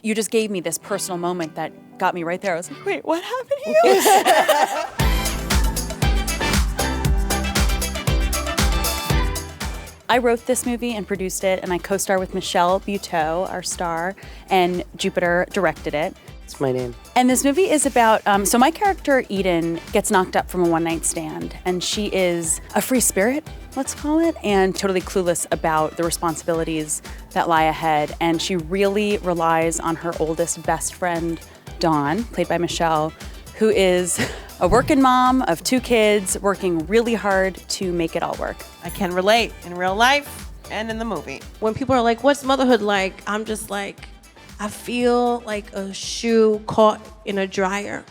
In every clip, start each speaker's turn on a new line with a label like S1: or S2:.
S1: You just gave me this personal moment that got me right there. I was like, wait, what happened here? I wrote this movie and produced it, and I co-star with Michelle Buteau, our star, and Jupiter directed it.
S2: That's my name.
S1: And this movie is about, so my character, Eden, gets knocked up from a one-night stand, and she is a free spirit, let's call it, and totally clueless about the responsibilities that lie ahead. And she really relies on her oldest best friend, Dawn, played by Michelle, who is a working mom of 2 kids, working really hard to make it all work.
S3: I can relate in real life and in the movie.
S4: When people are like, what's motherhood like? I'm just like, I feel like a shoe caught in a dryer.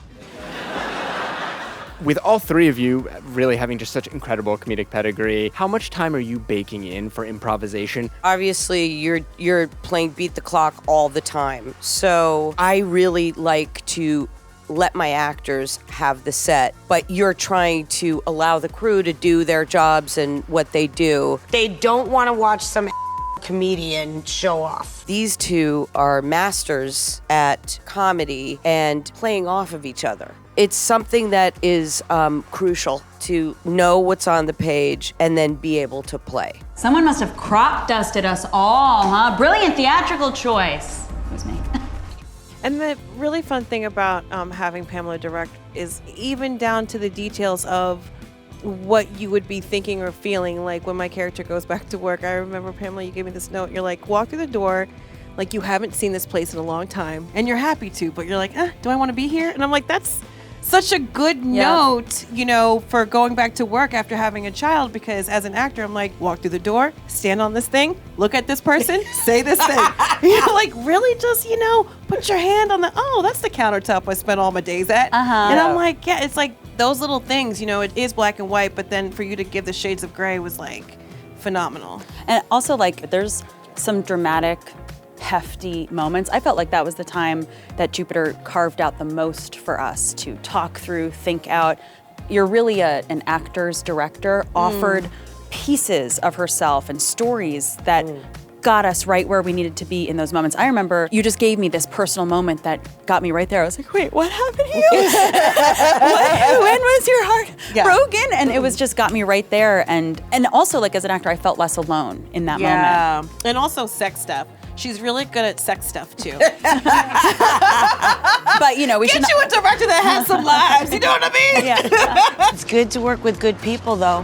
S5: With all 3 of you really having just such incredible comedic pedigree, how much time are you baking in for improvisation?
S2: Obviously, you're playing beat the clock all the time. So I really like to let my actors have the set, but you're trying to allow the crew to do their jobs and what they do.
S6: They don't want to watch some comedian show off.
S2: These 2 are masters at comedy and playing off of each other. It's something that is crucial to know what's on the page and then be able to play.
S7: Someone must have crop dusted us all, huh? Brilliant theatrical choice. It was me.
S3: And the really fun thing about having Pamela direct is even down to the details of what you would be thinking or feeling. Like when my character goes back to work, I remember, Pamela, you gave me this note. You're like, walk through the door like you haven't seen this place in a long time. And you're happy to, but you're like, do I want to be here? And I'm like, that's such a good note, you know, for going back to work after having a child, because as an actor, I'm like, walk through the door, stand on this thing, look at this person, say this thing. You know, like really just, you know, put your hand on that's the countertop I spent all my days at. And I'm like, yeah, it's like those little things, you know, it is black and white, but then for you to give the shades of gray was like phenomenal.
S1: And also, like, there's some dramatic, hefty moments. I felt like that was the time that Jupiter carved out the most for us to talk through, think out. You're really an actor's director, offered pieces of herself and stories that got us right where we needed to be in those moments. I remember you just gave me this personal moment that got me right there. I was like, wait, what happened here? When was your heart broken? And it was just got me right there. And also, like, as an actor, I felt less alone in that moment.
S3: And also sex stuff. She's really good at sex stuff too.
S1: But, you know, we should
S3: Get you a director that has some lives, you know what I mean?
S6: It's good to work with good people though.